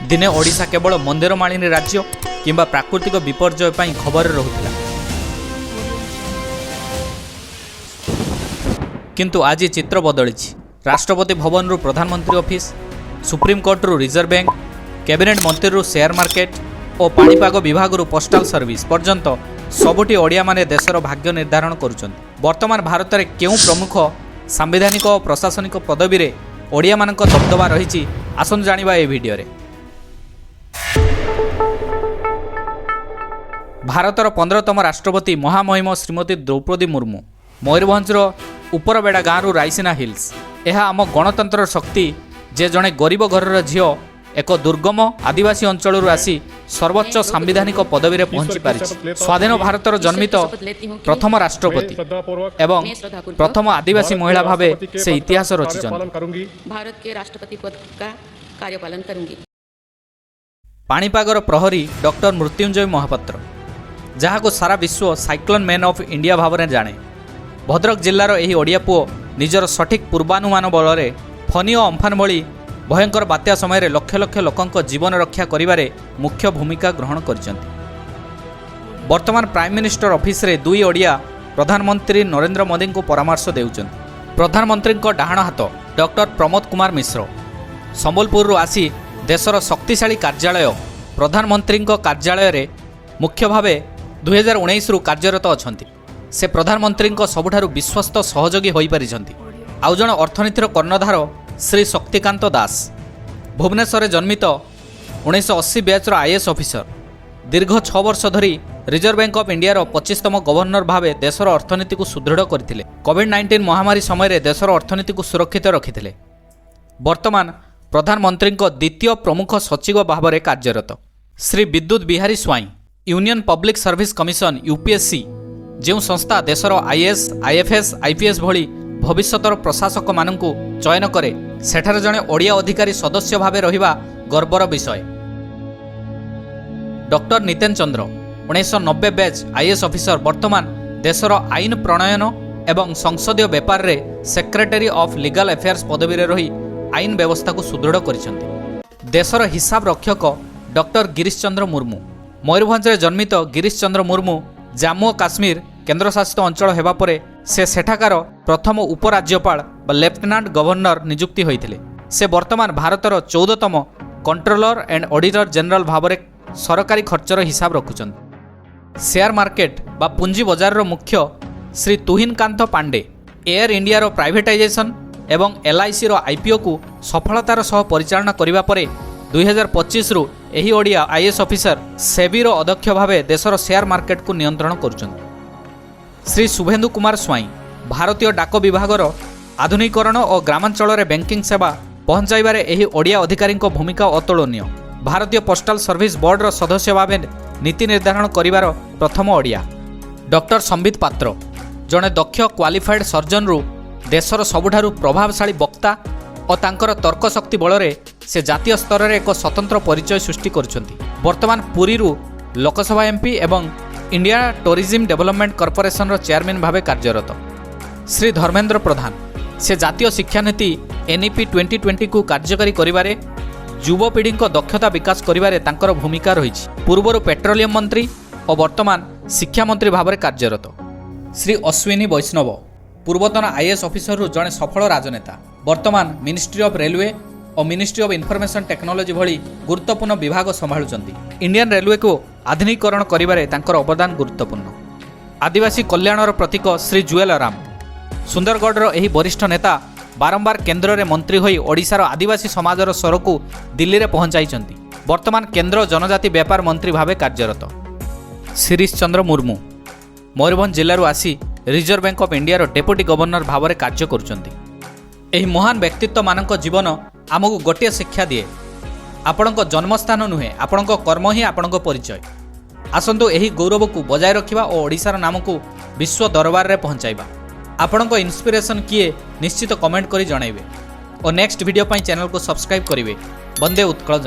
दिने ओडिशा केवल मंदिरमालिनी राज्य किंबा प्राकृतिक विपर्यय पर खबर रहुथिला, किंतु आज चित्र बदली। राष्ट्रपति भवन रु प्रधानमंत्री ऑफिस, सुप्रीम कोर्ट रु रिजर्व बैंक, कैबिनेट मंत्री रु शेयर मार्केट और पाणीपाग विभाग रु पोस्टाल सर्विस पर्यंत सबुठी ओडिया माने देशर भाग्य निर्धारण करुछन्ति। वर्तमान भारत में केउं प्रमुख सांविधानिक और प्रशासनिक पदवी रे ओडिया मानक दबदबा रही, आसन जानिबा ए वीडियो रे। भारतर 15तम राष्ट्रपति महामहिम श्रीमती द्रौपदी मुर्मू मयूरभंजर उपरबेड़ा गाँव रायसीना हिल्स। यह आम गणतंत्र शक्ति जे जड़े गरीब घर झील एक दुर्गम आदिवासी अंचल आसी सर्वोच्च सांविधानिक पदवी रे पहुंची पारि। स्वाधीन भारतर जन्मित प्रथम राष्ट्रपति एवं प्रथम आदिवासी महिला भावे से इतिहास रचिछन्ति। भारत के राष्ट्रपति पद का कार्यपालन करूंगी। पाणीपागर प्रहरी डॉक्टर मृत्युंजय महापात्र, जहाँ को सारा विश्व साइक्लोन मैन ऑफ इंडिया भाव में जाने, भद्रक जिलार यही ओडिया पुओ निजर सठिक पूर्वानुमान बल फनी और अम्फान भली भयंकर बात्या समय लक्ष लक्ष लोकंक जीवन रक्षा करिबारे मुख्य भूमिका ग्रहण करिसेंति। वर्तमान प्राइम मिनिस्टर ऑफिस रे दुई ओडिया प्रधानमंत्री नरेंद्र मोदी को परामर्श देउचंती। प्रधानमंत्री डाहाण हाथ डॉक्टर प्रमोद कुमार मिश्र संबलपुर आसी देशर शक्तिशाली कार्यालय प्रधानमंत्री कार्यालय रे मुख्य भावे 2019 रु कार्यरत अछंती। से प्रधानमंत्री सबुठारु विश्वस्त सहयोगी होई पारिछंती। आउ जण अर्थनीतिर कर्णधार श्री शक्तिकांत दास, भुवनेश्वर जन्मित 1980 बैचर आईएएस ऑफिसर, दीर्घ 6 वर्ष धरी रिजर्व बैंक ऑफ इंडिया 25तम गवर्नर भावे देशर अर्थनीति को सुदृढ़ करथिले। कोविड-19 महामारी समय देशर अर्थनीति को सुरक्षित रखिथिले। वर्तमान प्रधानमंत्री द्वितीय प्रमुख सचिव भाव में कार्यरत। Shri Bidyut Bihari Swain union public service commission UPSC जो संस्था देशर आईएएस आईएफएस आईपीएस भली भविष्यतर प्रशासक मानकु चयन करे, सेठार जड़े ओडिया अधिकारी सदस्य भावे रहिबा गर्वर विषय। डॉक्टर नितेन चंद्र 1990 बैच आईएएस ऑफिसर, वर्तमान देशर आईन प्रणयन एवं संसदीय व्यापार रे सेक्रेटरी ऑफ लीगल अफेयर्स पदवी रे रही आईन व्यवस्था को सुदृढ़ करिसेंति। देशर हिसाब रक्षक डॉक्टर गिरीश चंद्र मुर्मू, मयूरभंज जन्मित गिरीश चंद्र मुर्मू जम्मू और काश्मीर केन्द्रशासित अंचल हेबा परे से सेठाकार प्रथम उपराज्यपाल बा लेफ्टिनेंट गवर्नर नियुक्ति होइथिले। से वर्तमान भारतर 14तम कंट्रोलर एंड ऑडिटर जनरल भाव में सरकारी खर्चर हिसाब रखुचंती। शेयर मार्केट बा पुंजी बजार रो मुख्य श्री तुहिनकांत पांडे एयर इंडिया रो प्राइवेटाइजेशन एवं एलआईसी रो आईपीओ को सफलतार सह परिचालना करिबा परे 2025 रु एही ओडिया आईएएस ऑफिसर सेबी रो अध्यक्ष भावे देशर शेयर मार्केट को नियंत्रण करुचंती। श्री शुभेन्दु कुमार स्वाई भारतीय डाक विभागर आधुनिकीकरण और ग्रामांचल रे बैंकिंग सेवा पहुंचाइबारे एही ओडिया अधिकारी भूमिका अतुलनीय। भारतीय पोस्टाल सर्विस बोर्ड रो सदस्य भावे नीति निर्धारण करिबार प्रथम ओडिया। डॉक्टर संबित पात्र जड़े दक्ष क्वालिफाइड सर्जन रु देशर सबुठारु प्रभावशाली वक्ता और तांकर तर्क शक्ति बल से जातीय स्तर में एक स्वतंत्र परिचय सृष्टि करुछंती। वर्तमान पुरी रु लोकसभा एमपी एवं India tourism development corporation chairman भावे कार्यरत। श्री धर्मेंद्र प्रधान से जातीय शिक्षा नीति एनईपी 2020 को कार्यकारी करिबारे युवपीढ़ी दक्षता विकास करिबारे तांकर भूमिका रही। पूर्वर पेट्रोलियम मंत्री और वर्तमान शिक्षा मंत्री भाव में कार्यरत। श्री अश्विनी वैष्णव पूर्वतन आईएएस ऑफिसर जड़े सफल राजनेता, वर्तमान मिनिस्ट्री ऑफ रेलवे और मिनिस्ट्री ऑफ इनफॉरमेशन टेक्नोलॉजी भली गुरुत्वपूर्ण विभाग संभाळुचंती। इंडियन रेलवे को आधुनिकीकरण करिबारे तांकर अवदान गुरुत्वपूर्ण। आदिवासी कल्याणर प्रतीक श्री जुएल राम सुंदरगढ़ एही वरिष्ठ नेता बारंबार केन्द्र में मंत्री होई ओडिशार आदिवासी समाजर स्वर को दिल्ली में पहुंचाइचंती। वर्तमान केन्द्र जनजाति व्यापार मंत्री भावे कार्यरत। शिरीष चंद्र मुर्मू मयूरभंज जिलूर आसी reserve Bank of India deputy governor भाव में कार्य करुचंती। एही महान व्यक्तित्व मानक जीवन आमको गोटे शिक्षा दिए, आपणक जन्मस्थान नुहे आपणक कर्म ही आपणक परिचय। आसंतु एही गौरव को बजाय रखिबा और ओडिशार नाम को विश्व दरबार रे पहुंचाइबा। आपणक इंस्पिरेशन किए निश्चित कमेंट करी जणाइबे और नेक्स्ट वीडियो पाई चैनल को सब्सक्राइब करिवे। वंदे उत्कल जन।